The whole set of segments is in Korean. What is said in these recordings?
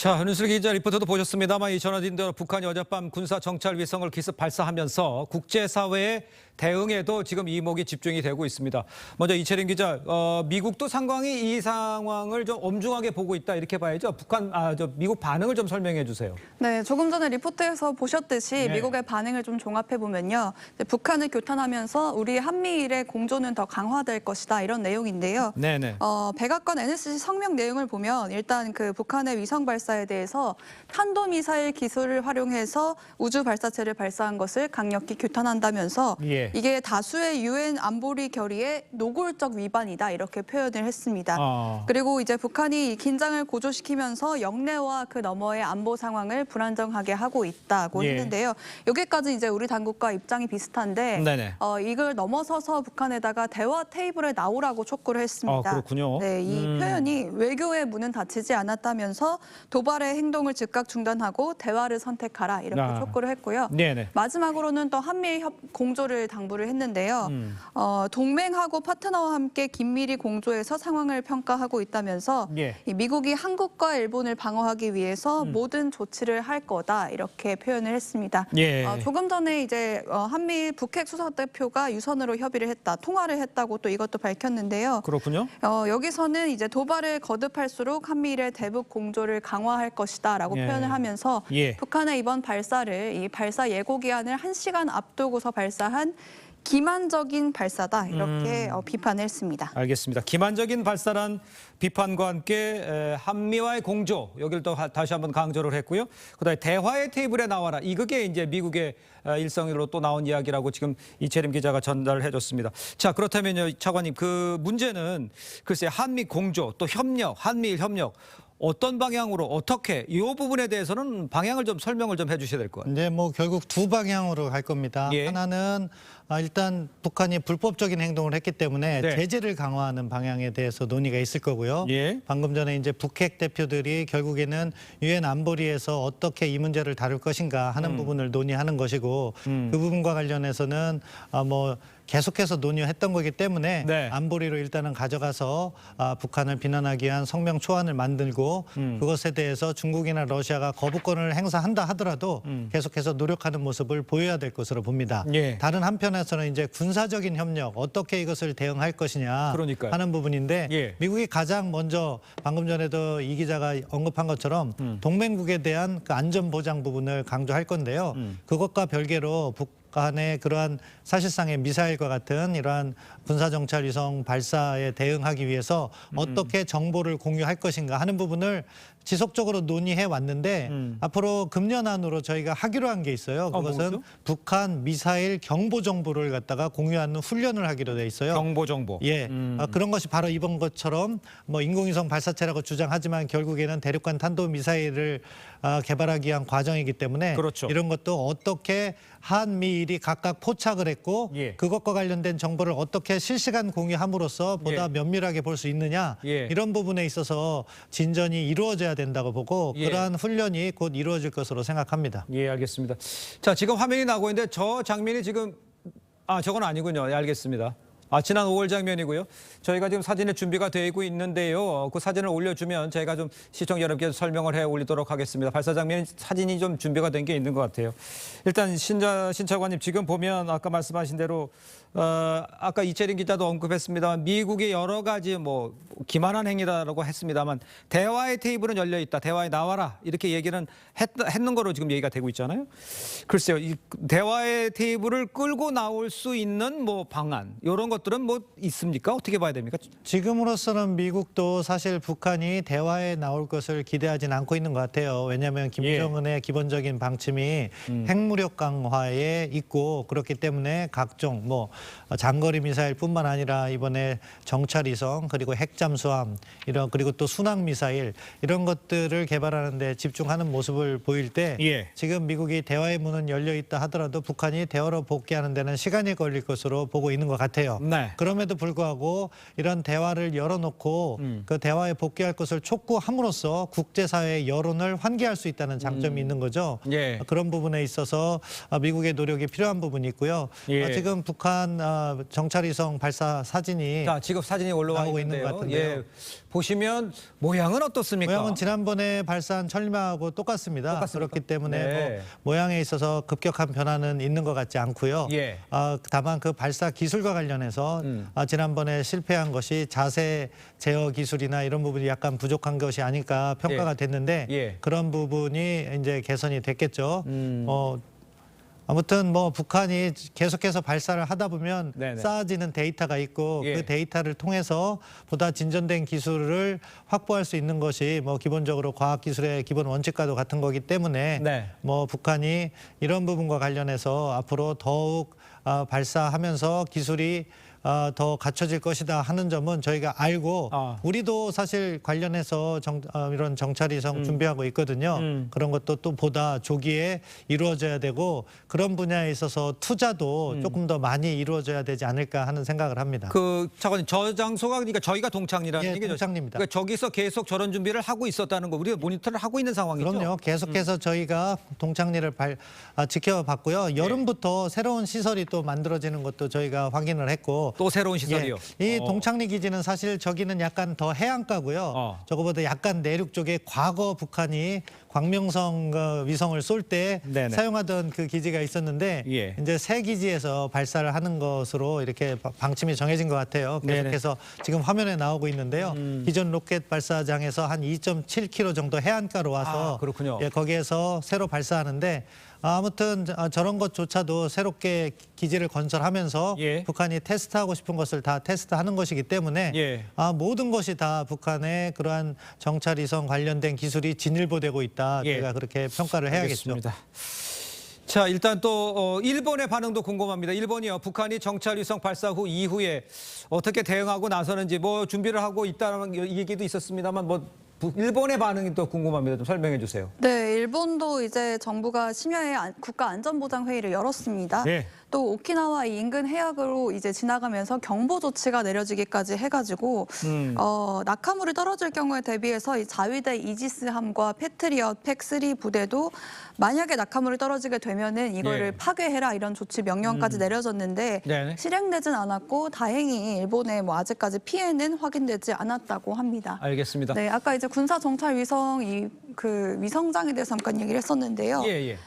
자, 윤슬기 기자 리포터도 보셨습니다만 이 전해진 대로 북한이 어젯밤 군사 정찰 위성을 기습 발사하면서 국제사회의 대응에도 지금 이목이 집중이 되고 있습니다. 먼저 이채린 기자, 미국도 상당히 이 상황을 좀 엄중하게 보고 있다 이렇게 봐야죠. 미국 반응을 좀 설명해 주세요. 네, 조금 전에 리포트에서 보셨듯이 네. 미국의 반응을 좀 종합해 보면요, 북한을 교탄하면서 우리 한미일의 공조는 더 강화될 것이다 이런 내용인데요. 네네. 백악관 NSC 성명 내용을 보면 일단 그 북한의 위성 발사에 대해서 탄도미사일 기술을 활용해서 우주 발사체를 발사한 것을 강력히 규탄한다면서 예. 이게 다수의 유엔 안보리 결의의 노골적 위반이다 이렇게 표현을 했습니다. 그리고 이제 북한이 긴장을 고조시키면서 영내와 그 너머의 안보 상황을 불안정하게 하고 있다고 예. 했는데요. 여기까지 이제 우리 당국과 입장이 비슷한데 네네. 이걸 넘어서서 북한에다가 대화 테이블에 나오라고 촉구를 했습니다. 그렇군요. 네, 이 표현이 외교의 문은 닫히지 않았다면서 도발의 행동을 즉각 중단하고 대화를 선택하라 이렇게 촉구를 했고요. 네네. 마지막으로는 또 한미일 공조를 당부를 했는데요. 동맹하고 파트너와 함께 긴밀히 공조해서 상황을 평가하고 있다면서 예. 이 미국이 한국과 일본을 방어하기 위해서 모든 조치를 할 거다 이렇게 표현을 했습니다. 예. 조금 전에 이제 한미일 북핵 수석대표가 유선으로 협의를 했다, 통화를 했다고 또 이것도 밝혔는데요. 그렇군요. 여기서는 이제 도발을 거듭할수록 한미일의 대북 공조를 강화할 것이다라고 예. 표현을 하면서 예. 북한의 이번 발사를 이 발사 예고 기한을 1시간 앞두고서 발사한 기만적인 발사다 이렇게 비판을 했습니다. 알겠습니다. 기만적인 발사란 비판과 함께 한미와의 공조 여기를 또 다시 한번 강조를 했고요. 그다음에 대화의 테이블에 나와라. 이게 이제 미국의 일성으로 또 나온 이야기라고 지금 이채림 기자가 전달을 해줬습니다. 자, 그렇다면요, 차관님, 그 문제는 글쎄 한미 공조 또 협력, 한미일 협력 어떤 방향으로 어떻게 이 부분에 대해서는 방향을 좀 설명을 좀 해주셔야 될 것 같아요. 이제 뭐 결국 두 방향으로 갈 겁니다. 예. 하나는 일단 북한이 불법적인 행동을 했기 때문에 네. 제재를 강화하는 방향에 대해서 논의가 있을 거고요. 예. 방금 전에 이제 북핵 대표들이 결국에는 유엔 안보리에서 어떻게 이 문제를 다룰 것인가 하는 부분을 논의하는 것이고 그 부분과 관련해서는 뭐 계속해서 논의했던 거기 때문에 네. 안보리로 일단은 가져가서 북한을 비난하기 위한 성명 초안을 만들고 그것에 대해서 중국이나 러시아가 거부권을 행사한다 하더라도 계속해서 노력하는 모습을 보여야 될 것으로 봅니다. 예. 다른 한편에서는 이제 군사적인 협력 어떻게 이것을 대응할 것이냐 그러니까요. 하는 부분인데 예. 미국이 가장 먼저 방금 전에도 이 기자가 언급한 것처럼 동맹국에 대한 그 안전 보장 부분을 강조할 건데요. 그것과 별개로 북한의 그러한 사실상의 미사일과 같은 이러한 군사정찰 위성 발사에 대응하기 위해서 어떻게 정보를 공유할 것인가 하는 부분을 지속적으로 논의해 왔는데 앞으로 금년 안으로 저희가 하기로 한 게 있어요. 그것은 뭐죠? 북한 미사일 경보 정보를 갖다가 공유하는 훈련을 하기로 돼 있어요. 경보 정보. 예, 그런 것이 바로 이번 것처럼 뭐 인공위성 발사체라고 주장하지만 결국에는 대륙간 탄도 미사일을 개발하기 위한 과정이기 때문에 그렇죠. 이런 것도 어떻게 한미일이 각각 포착을 했고 예. 그것과 관련된 정보를 어떻게 실시간 공유함으로써 보다 예. 면밀하게 볼 수 있느냐 예. 이런 부분에 있어서 진전이 이루어져야 된다고 보고 예. 그러한 훈련이 곧 이루어질 것으로 생각합니다. 예, 알겠습니다. 자, 지금 화면이 나오고 있는데 저 장면이 지금 저건 아니군요. 예, 알겠습니다. 지난 5월 장면이고요. 저희가 지금 사진에 준비가 되고 있는데요. 그 사진을 올려주면 저희가 좀 시청자 여러분께 설명을 해 올리도록 하겠습니다. 발사 장면 사진이 좀 준비가 된 게 있는 것 같아요. 일단 신 차관님 지금 보면 아까 말씀하신 대로 아까 이채린 기자도 언급했습니다만 미국의 여러 가지 뭐 기만한 행위라고 했습니다만 대화의 테이블은 열려 있다. 대화에 나와라. 이렇게 얘기는 했는 거로 지금 얘기가 되고 있잖아요. 글쎄요. 이 대화의 테이블을 끌고 나올 수 있는 뭐 방안 이런 것들은 뭐 있습니까? 어떻게 봐야 됩니까? 지금으로서는 미국도 사실 북한이 대화에 나올 것을 기대하진 않고 있는 것 같아요. 왜냐하면 김정은의 기본적인 방침이 핵무력 강화에 있고 그렇기 때문에 각종 뭐 장거리 미사일뿐만 아니라 이번에 정찰위성 그리고 핵잠수함 그리고 또 순항 미사일 이런 것들을 개발하는 데 집중하는 모습을 보일 때 지금 미국이 대화의 문은 열려 있다 하더라도 북한이 대화로 복귀하는 데는 시간이 걸릴 것으로 보고 있는 것 같아요. 네. 그럼에도 불구하고 이런 대화를 열어놓고 그 대화에 복귀할 것을 촉구함으로써 국제사회의 여론을 환기할 수 있다는 장점이 있는 거죠. 예. 그런 부분에 있어서 미국의 노력이 필요한 부분이 있고요. 예. 지금 북한 정찰위성 발사 사진이 자, 지금 사진이 올라와 나오고 있는 있는데요. 것 같은데요. 예. 보시면 모양은 어떻습니까? 모양은 지난번에 발사한 천리마하고 똑같습니다. 똑같습니까? 그렇기 때문에 네. 뭐 모양에 있어서 급격한 변화는 있는 것 같지 않고요. 예. 다만 그 발사 기술과 관련해서 지난번에 실패한 것이 자세 제어 기술이나 이런 부분이 약간 부족한 것이 아닐까 평가가 예. 됐는데 예. 그런 부분이 이제 개선이 됐겠죠. 아무튼 뭐 북한이 계속해서 발사를 하다 보면 네네. 쌓아지는 데이터가 있고 예. 그 데이터를 통해서 보다 진전된 기술을 확보할 수 있는 것이 뭐 기본적으로 과학기술의 기본 원칙과도 같은 거기 때문에 네. 뭐 북한이 이런 부분과 관련해서 앞으로 더욱 발사하면서 기술이 더 갖춰질 것이다 하는 점은 저희가 알고 우리도 사실 관련해서 이런 정찰위성 준비하고 있거든요. 그런 것도 또 보다 조기에 이루어져야 되고 그런 분야에 있어서 투자도 조금 더 많이 이루어져야 되지 않을까 하는 생각을 합니다. 차관님, 저 장소가 그러니까 저희가 동창리라는 예, 얘기죠. 동창리입니다. 그러니까 저기서 계속 저런 준비를 하고 있었다는 거, 우리가 모니터를 하고 있는 상황이죠. 그럼요. 계속해서 저희가 동창리를 지켜봤고요. 여름부터 새로운 시설이 또 만들어지는 것도 저희가 확인을 했고 또 새로운 시설이요. 이 동창리 기지는 사실 저기는 약간 더 해안가고요. 저거보다 약간 내륙 쪽에 과거 북한이 광명성 위성을 쏠 때 네네. 사용하던 그 기지가 있었는데 예. 이제 새 기지에서 발사를 하는 것으로 이렇게 방침이 정해진 것 같아요. 계속해서 지금 화면에 나오고 있는데요. 기존 로켓 발사장에서 한 2.7km 정도 해안가로 와서 그렇군요. 예, 거기에서 새로 발사하는데 아무튼 저런 것조차도 새롭게 기지를 건설하면서 예. 북한이 테스트하고 싶은 것을 다 테스트하는 것이기 때문에 예. 모든 것이 다 북한의 그러한 정찰위성 관련된 기술이 진일보되고 있다. 예. 제가 그렇게 평가를 해야겠죠. 알겠습니다. 자, 일단 또 일본의 반응도 궁금합니다. 일본이요, 북한이 정찰위성 발사 후 이후에 어떻게 대응하고 나서는지 뭐 준비를 하고 있다는 얘기도 있었습니다만 뭐 일본의 반응이 또 궁금합니다. 좀 설명해 주세요. 네, 일본도 이제 정부가 심야에 국가안전보장회의를 열었습니다. 네. 또 오키나와 인근 해역으로 이제 지나가면서 경보 조치가 내려지기까지 해가지고 낙하물이 떨어질 경우에 대비해서 이 자위대 이지스함과 패트리엇 팩3 부대도 만약에 낙하물이 떨어지게 되면은 이거를 예. 파괴해라 이런 조치 명령까지 내려졌는데 네네. 실행되진 않았고 다행히 일본의 뭐 아직까지 피해는 확인되지 않았다고 합니다. 알겠습니다. 네, 아까 이제 군사 정찰 위성 그 위성장에 대해서 잠깐 얘기를 했었는데요. 예, 예.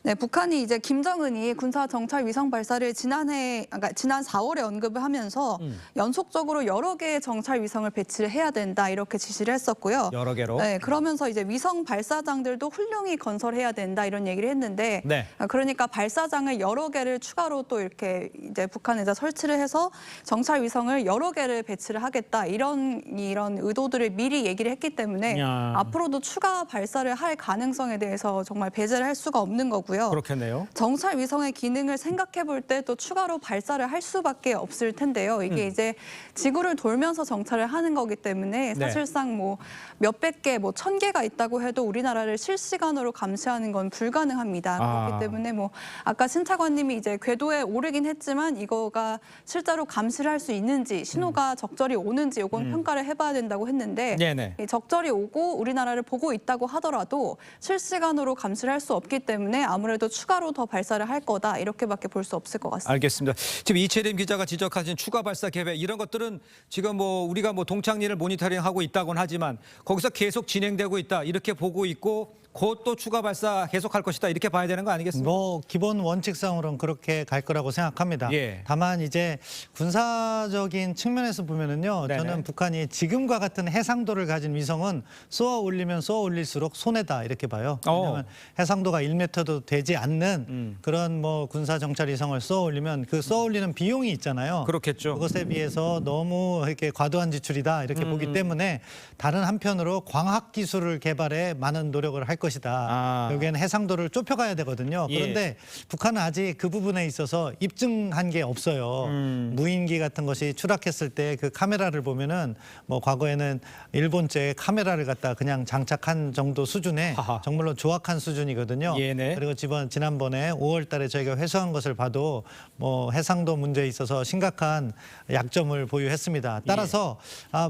네, 북한이 이제 김정은이 군사 정찰 위성 발사를 지난 4월에 언급을 하면서 연속적으로 여러 개의 정찰 위성을 배치를 해야 된다 이렇게 지시를 했었고요. 여러 개로. 네, 그러면서 이제 위성 발사장들도 훌륭히 건설해야 된다 이런 얘기를 했는데, 네. 그러니까 발사장을 여러 개를 추가로 또 이렇게 이제 북한에서 설치를 해서 정찰 위성을 여러 개를 배치를 하겠다 이런 의도들을 미리 얘기를 했기 때문에 야. 앞으로도 추가 발사를 할 가능성에 대해서 정말 배제를 할 수가 없는 거고요. 그렇겠네요. 정찰 위성의 기능을 생각해 볼 때 또 추가로 발사를 할 수밖에 없을 텐데요. 이게 이제 지구를 돌면서 정찰을 하는 거기 때문에 사실상 뭐 몇백 개, 뭐 1000개가 있다고 해도 우리나라를 실시간으로 감시하는 건 불가능합니다. 그렇기 때문에 뭐 아까 신 차관님이 이제 궤도에 오르긴 했지만 이거가 실제로 감시를 할 수 있는지 신호가 적절히 오는지 이건 평가를 해봐야 된다고 했는데 네네. 적절히 오고 우리나라를 보고 있다고 하더라도 실시간으로 감시를 할 수 없기 때문에 아무래도 추가로 더 발사를 할 거다 이렇게밖에 볼 수 없을 것 같습니다. 알겠습니다. 지금 이채림 기자가 지적하신 추가 발사 계획 이런 것들은 지금 뭐 우리가 뭐 동창리를 모니터링하고 있다고는 하지만 거기서 계속 진행되고 있다 이렇게 보고 있고 곧 또 추가 발사 계속할 것이다 이렇게 봐야 되는 거 아니겠습니까? 뭐 기본 원칙상으로는 그렇게 갈 거라고 생각합니다. 예. 다만 이제 군사적인 측면에서 보면은요, 네네. 저는 북한이 지금과 같은 해상도를 가진 위성은 쏘아 올리면 쏘아 올릴수록 손해다 이렇게 봐요. 왜냐하면 해상도가 1m도 되지 않는 그런 뭐 군사 정찰 위성을 쏘아 올리면 그 쏘아 올리는 비용이 있잖아요. 그렇겠죠. 그것에 비해서 너무 이렇게 과도한 지출이다 이렇게 보기 때문에 다른 한편으로 광학 기술을 개발해 많은 노력을 할 것이다. 것이다. 여기에는 해상도를 좁혀가야 되거든요. 그런데 북한은 아직 그 부분에 있어서 입증한 게 없어요. 무인기 같은 것이 추락했을 때 그 카메라를 보면은 뭐 과거에는 일본제 카메라를 갖다 그냥 장착한 정도 수준의 정말로 조악한 수준이거든요. 그리고 지난번에 5월 달에 저희가 회수한 것을 봐도 뭐 해상도 문제에 있어서 심각한 약점을 보유했습니다. 따라서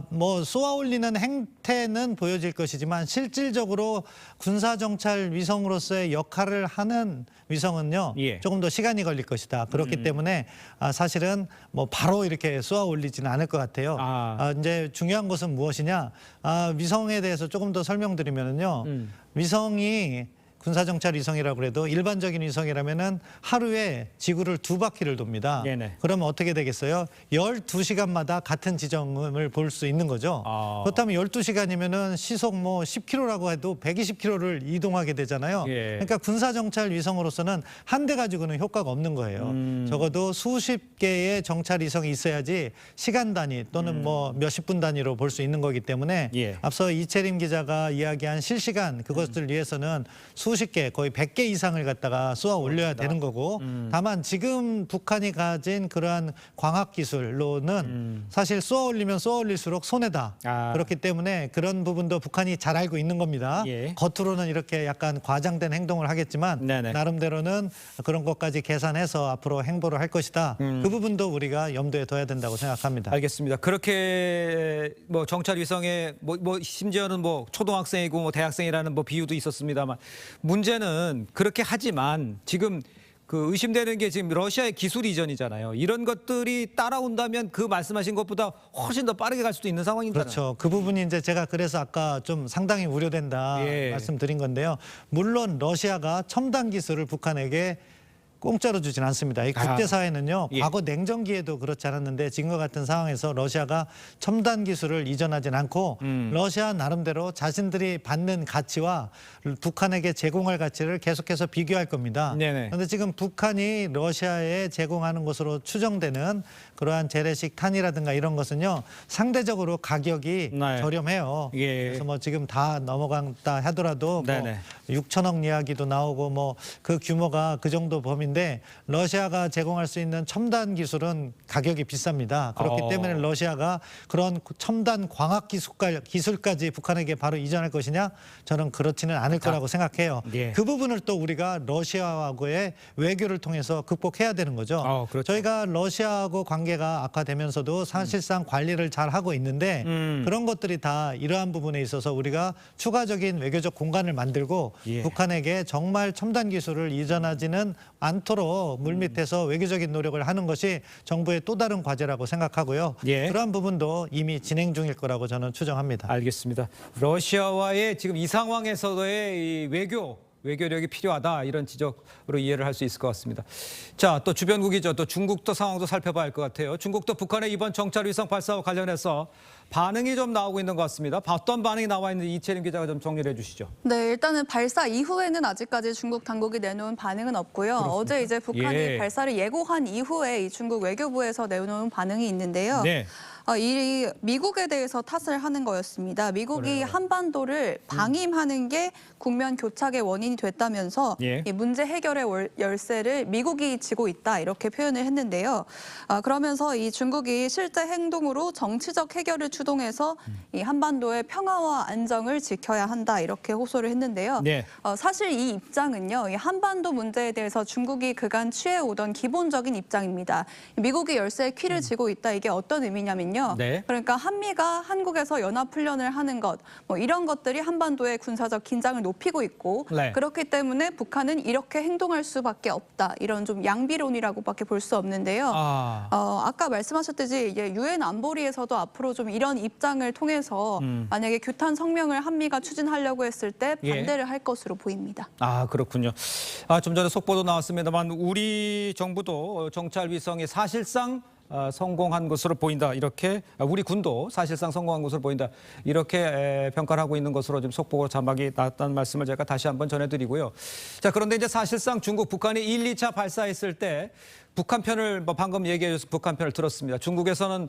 뭐 쏘아 올리는 행태는 보여질 것이지만 실질적으로 군사정찰 위성으로서의 역할을 하는 위성은요 조금 더 시간이 걸릴 것이다. 그렇기 때문에 사실은 뭐 바로 이렇게 쏘아 올리지는 않을 것 같아요. 이제 중요한 것은 무엇이냐? 위성에 대해서 조금 더 설명드리면요. 위성이 군사정찰 위성이라고 해도 일반적인 위성이라면은 하루에 지구를 2바퀴를 돕니다. 그러면 어떻게 되겠어요? 12시간마다 같은 지점을 볼 수 있는 거죠. 그렇다면 12시간이면은 시속 뭐 10km라고 해도 120km를 이동하게 되잖아요. 그러니까 군사정찰 위성으로서는 한 대 가지고는 효과가 없는 거예요. 적어도 수십 개의 정찰 위성이 있어야지 시간 단위 또는 뭐 몇십 분 단위로 볼 수 있는 거기 때문에 앞서 이채림 기자가 이야기한 실시간 그것을 위해서는 수십 개, 거의 100개 이상을 갖다가 쏘아 올려야 되는 거고 다만 지금 북한이 가진 그러한 광학 기술로는 사실 쏘아 올리면 쏘아 올릴수록 손해다. 그렇기 때문에 그런 부분도 북한이 잘 알고 있는 겁니다. 겉으로는 이렇게 약간 과장된 행동을 하겠지만 나름대로는 그런 것까지 계산해서 앞으로 행보를 할 것이다. 그 부분도 우리가 염두에 둬야 된다고 생각합니다. 알겠습니다. 그렇게 뭐 정찰 위성에 뭐 심지어는 뭐 초등학생이고 뭐 대학생이라는 뭐 비유도 있었습니다만 문제는 그렇게 하지만 지금 그 의심되는 게 지금 러시아의 기술 이전이잖아요. 이런 것들이 따라온다면 그 말씀하신 것보다 훨씬 더 빠르게 갈 수도 있는 상황이잖아요. 그렇죠. 그 부분이 이제 제가 그래서 아까 좀 상당히 우려된다 말씀드린 건데요. 물론 러시아가 첨단 기술을 북한에게 공짜로 주진 않습니다. 이 국제 사회는요. 과거 냉전기에도 그렇지 않았는데 지금과 같은 상황에서 러시아가 첨단 기술을 이전하진 않고 러시아 나름대로 자신들이 받는 가치와 북한에게 제공할 가치를 계속해서 비교할 겁니다. 그런데 지금 북한이 러시아에 제공하는 것으로 추정되는 그러한 재래식 탄이라든가 이런 것은요. 상대적으로 가격이 저렴해요. 그래서 뭐 지금 다 넘어간다 하더라도 뭐 6천억 이야기도 나오고 뭐 그 규모가 그 정도 범위인데 러시아가 제공할 수 있는 첨단 기술은 가격이 비쌉니다. 그렇기 때문에 러시아가 그런 첨단 광학 기술까지 북한에게 바로 이전할 것이냐? 저는 그렇지는 않을 거라고 생각해요. 그 부분을 또 우리가 러시아하고의 외교를 통해서 극복해야 되는 거죠. 저희가 러시아하고 관계가 악화되면서도 사실상 관리를 잘 하고 있는데 그런 것들이 다 이러한 부분에 있어서 우리가 추가적인 외교적 공간을 만들고 북한에게 정말 첨단 기술을 이전하지는 않도록 물밑에서 외교적인 노력을 하는 것이 정부의 또 다른 과제라고 생각하고요. 그러한 부분도 이미 진행 중일 거라고 저는 추정합니다. 알겠습니다. 러시아와의 지금 이 상황에서의 이 외교력이 필요하다 이런 지적으로 이해를 할 수 있을 것 같습니다. 자, 또 주변국이죠. 또 중국도 상황도 살펴봐야 할 것 같아요. 중국도 북한의 이번 정찰 위성 발사와 관련해서 반응이 좀 나오고 있는 것 같습니다. 어떤 반응이 나와 있는지 이채림 기자가 좀 정리를 해주시죠. 네, 일단은 발사 이후에는 아직까지 중국 당국이 내놓은 반응은 없고요. 어제 이제 북한이 발사를 예고한 이후에 이 중국 외교부에서 내놓은 반응이 있는데요. 이 미국에 대해서 탓을 하는 거였습니다. 미국이 한반도를 방임하는 게 국면 교착의 원인이 됐다면서 이 문제 해결의 열쇠를 미국이 쥐고 있다 이렇게 표현을 했는데요. 그러면서 이 중국이 실제 행동으로 정치적 해결을 추동해서 이 한반도의 평화와 안정을 지켜야 한다 이렇게 호소를 했는데요. 사실 이 입장은요, 이 한반도 문제에 대해서 중국이 그간 취해오던 기본적인 입장입니다. 미국이 열쇠에 키를 쥐고 있다 이게 어떤 의미냐면요. 그러니까 한미가 한국에서 연합훈련을 하는 것, 뭐 이런 것들이 한반도의 군사적 긴장을 높이고 있고 그렇기 때문에 북한은 이렇게 행동할 수밖에 없다. 이런 좀 양비론이라고밖에 볼 수 없는데요. 아까 말씀하셨듯이 유엔 안보리에서도 앞으로 좀 이런 입장을 통해서 만약에 규탄 성명을 한미가 추진하려고 했을 때 반대를 할 것으로 보입니다. 그렇군요. 좀 전에 속보도 나왔습니다만 우리 정부도 정찰 위성이 사실상 성공한 것으로 보인다. 이렇게 우리 군도 사실상 성공한 것으로 보인다. 이렇게 평가를 하고 있는 것으로 지금 속보로 자막이 나왔다는 말씀을 제가 다시 한번 전해드리고요. 자, 그런데 이제 사실상 중국 북한이 1, 2차 발사했을 때 북한 편을 뭐 방금 얘기해 줘서 북한 편을 들었습니다. 중국에서는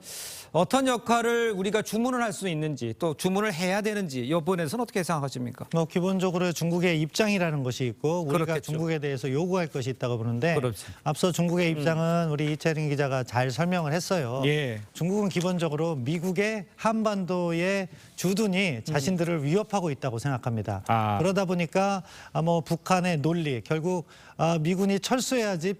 어떤 역할을 우리가 주문을 할 수 있는지 또 주문을 해야 되는지 이 부분에서는 어떻게 생각하십니까? 기본적으로 중국의 입장이라는 것이 있고 우리가 그렇겠죠. 중국에 대해서 요구할 것이 있다고 보는데 그렇지. 앞서 중국의 입장은 우리 이채린 기자가 잘 설명을 했어요. 예. 중국은 기본적으로 미국의 한반도의 주둔이 자신들을 위협하고 있다고 생각합니다. 그러다 보니까 뭐 북한의 논리, 결국 미군이 철수해야지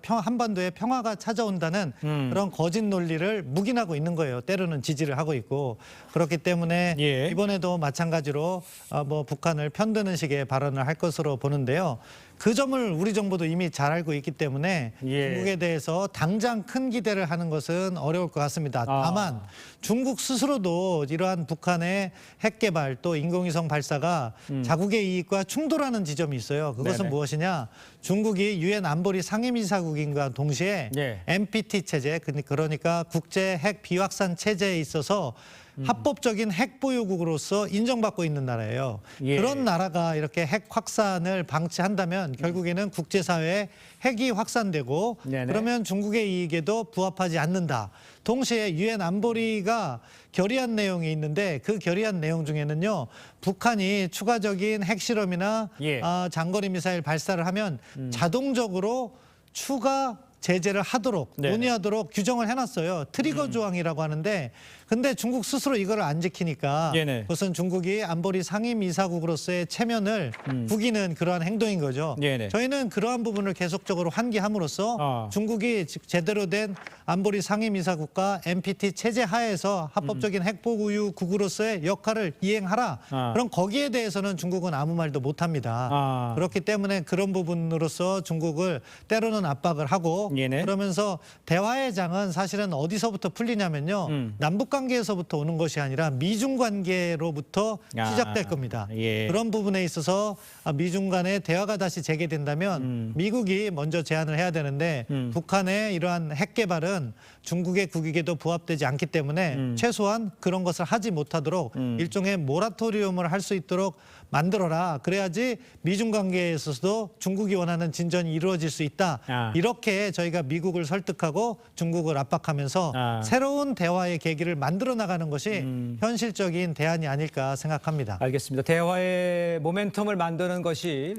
한반도에 평화가 찾아온다는 그런 거짓 논리를 묵인하고 있는 거예요. 때로는 지지를 하고 있고 그렇기 때문에 예. 이번에도 마찬가지로 뭐 북한을 편드는 식의 발언을 할 것으로 보는데요. 그 점을 우리 정부도 이미 잘 알고 있기 때문에 예. 중국에 대해서 당장 큰 기대를 하는 것은 어려울 것 같습니다. 다만 중국 스스로도 이러한 북한의 핵 개발 또 인공위성 발사가 자국의 이익과 충돌하는 지점이 있어요. 그것은 네네. 무엇이냐? 중국이 유엔 안보리 상임이사국인과 동시에 예. NPT 체제, 그러니까 국제 핵 비확산 체제에 있어서 합법적인 핵 보유국으로서 인정받고 있는 나라예요. 예. 그런 나라가 이렇게 핵 확산을 방치한다면 결국에는 국제사회에 핵이 확산되고 네네. 그러면 중국의 이익에도 부합하지 않는다. 동시에 유엔 안보리가 결의한 내용이 있는데 그 결의한 내용 중에는요. 북한이 추가적인 핵실험이나 예. 장거리 미사일 발사를 하면 자동적으로 추가 제재를 하도록 네네. 논의하도록 규정을 해놨어요. 트리거 조항이라고 하는데 근데 중국 스스로 이걸 안 지키니까 네네. 그것은 중국이 안보리 상임이사국으로서의 체면을 구기는 그러한 행동인 거죠. 네네. 저희는 그러한 부분을 계속적으로 환기함으로써 중국이 제대로 된 안보리 상임이사국과 NPT 체제 하에서 합법적인 핵보유국으로서의 역할을 이행하라. 그럼 거기에 대해서는 중국은 아무 말도 못합니다. 그렇기 때문에 그런 부분으로서 중국을 때로는 압박을 하고 네네. 그러면서 대화의 장은 사실은 어디서부터 풀리냐면요. 남북 관계에서부터 오는 것이 아니라 미중 관계로부터 시작될 겁니다. 예. 그런 부분에 있어서 미중 간의 대화가 다시 재개된다면 미국이 먼저 제안을 해야 되는데 북한의 이러한 핵 개발은 중국의 국익에도 부합되지 않기 때문에 최소한 그런 것을 하지 못하도록 일종의 모라토리움을 할 수 있도록 만들어라. 그래야지 미중 관계에 있어서도 중국이 원하는 진전이 이루어질 수 있다. 이렇게 저희가 미국을 설득하고 중국을 압박하면서 새로운 대화의 계기를 만들어 나가는 것이 현실적인 대안이 아닐까 생각합니다. 알겠습니다. 대화의 모멘텀을 만드는 것이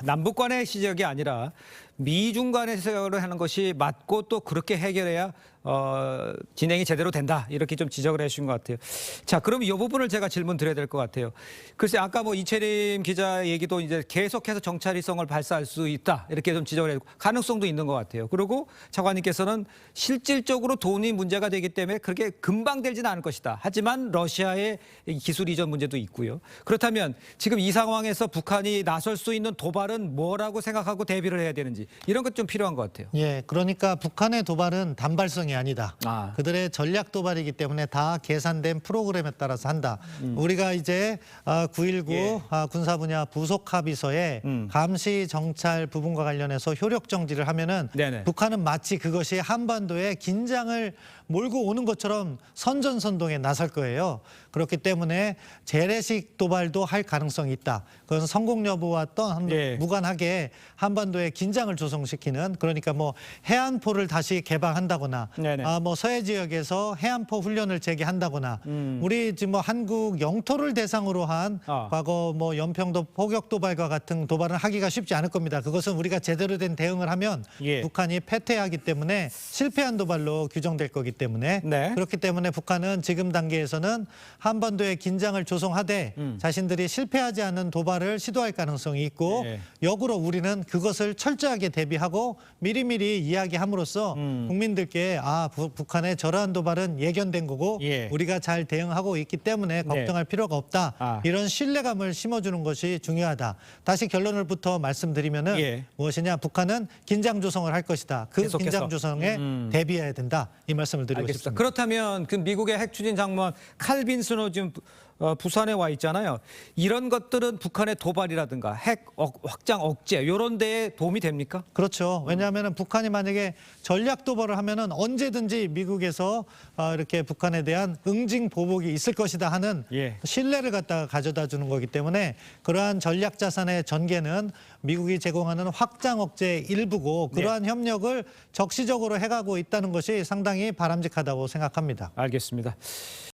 남북 간의 시작이 아니라 미중 간의 시작을 하는 것이 맞고 또 그렇게 해결해야 진행이 제대로 된다. 이렇게 좀 지적을 해주신 것 같아요. 자, 그럼 이 부분을 제가 질문 드려야 될 것 같아요. 글쎄, 아까 뭐 이채림 기자 얘기도 이제 계속해서 정찰위성을 발사할 수 있다. 이렇게 좀 지적을 해주고 가능성도 있는 것 같아요. 그리고 차관님께서는 실질적으로 돈이 문제가 되기 때문에 그렇게 금방 되지는 않을 것이다. 하지만 러시아의 기술 이전 문제도 있고요. 그렇다면 지금 이 상황에서 북한이 나설 수 있는 도발은 뭐라고 생각하고 대비를 해야 되는지 이런 것 좀 필요한 것 같아요. 예, 그러니까 북한의 도발은 단발성이 아니다. 그들의 전략 도발이기 때문에 다 계산된 프로그램에 따라서 한다. 우리가 이제 9.19 군사 분야 부속 합의서에 감시 정찰 부분과 관련해서 효력 정지를 하면은 네네. 북한은 마치 그것이 한반도에 긴장을 몰고 오는 것처럼 선전선동에 나설 거예요. 그렇기 때문에 재래식 도발도 할 가능성이 있다. 그것은 성공 여부와 또 무관하게 한반도에 긴장을 조성시키는 그러니까 뭐 해안포를 다시 개방한다거나 뭐 서해 지역에서 해안포 훈련을 재개한다거나 우리 지금 뭐 한국 영토를 대상으로 한 과거 뭐 연평도 포격 도발과 같은 도발은 하기가 쉽지 않을 겁니다. 그것은 우리가 제대로 된 대응을 하면 북한이 패퇴하기 때문에 실패한 도발로 규정될 거기 때문에 그렇기 때문에 북한은 지금 단계에서는 한반도에 긴장을 조성하되 자신들이 실패하지 않은 도발을 시도할 가능성이 있고 역으로 우리는 그것을 철저하게 대비하고 미리미리 이야기함으로써 국민들께 북한의 저러한 도발은 예견된 거고 우리가 잘 대응하고 있기 때문에 걱정할 필요가 없다. 이런 신뢰감을 심어주는 것이 중요하다. 다시 결론을부터 말씀드리면은 무엇이냐? 북한은 긴장 조성을 할 것이다. 그 계속해서. 긴장 조성에 대비해야 된다. 이 말씀을 드리고 알겠습니다. 싶습니다. 그렇다면 그 미국의 핵 추진 장관 칼빈 스노 지금 부산에 와 있잖아요. 이런 것들은 북한의 도발이라든가 핵 확장 억제 이런 데에 도움이 됩니까? 그렇죠. 왜냐하면 북한이 만약에 전략 도발을 하면은 언제든지 미국에서 이렇게 북한에 대한 응징 보복이 있을 것이다 하는 예. 신뢰를 갖다가 가져다 주는 거기 때문에 그러한 전략 자산의 전개는 미국이 제공하는 확장 억제의 일부고 그러한 협력을 적시적으로 해가고 있다는 것이 상당히 바람직하다고 생각합니다. 알겠습니다.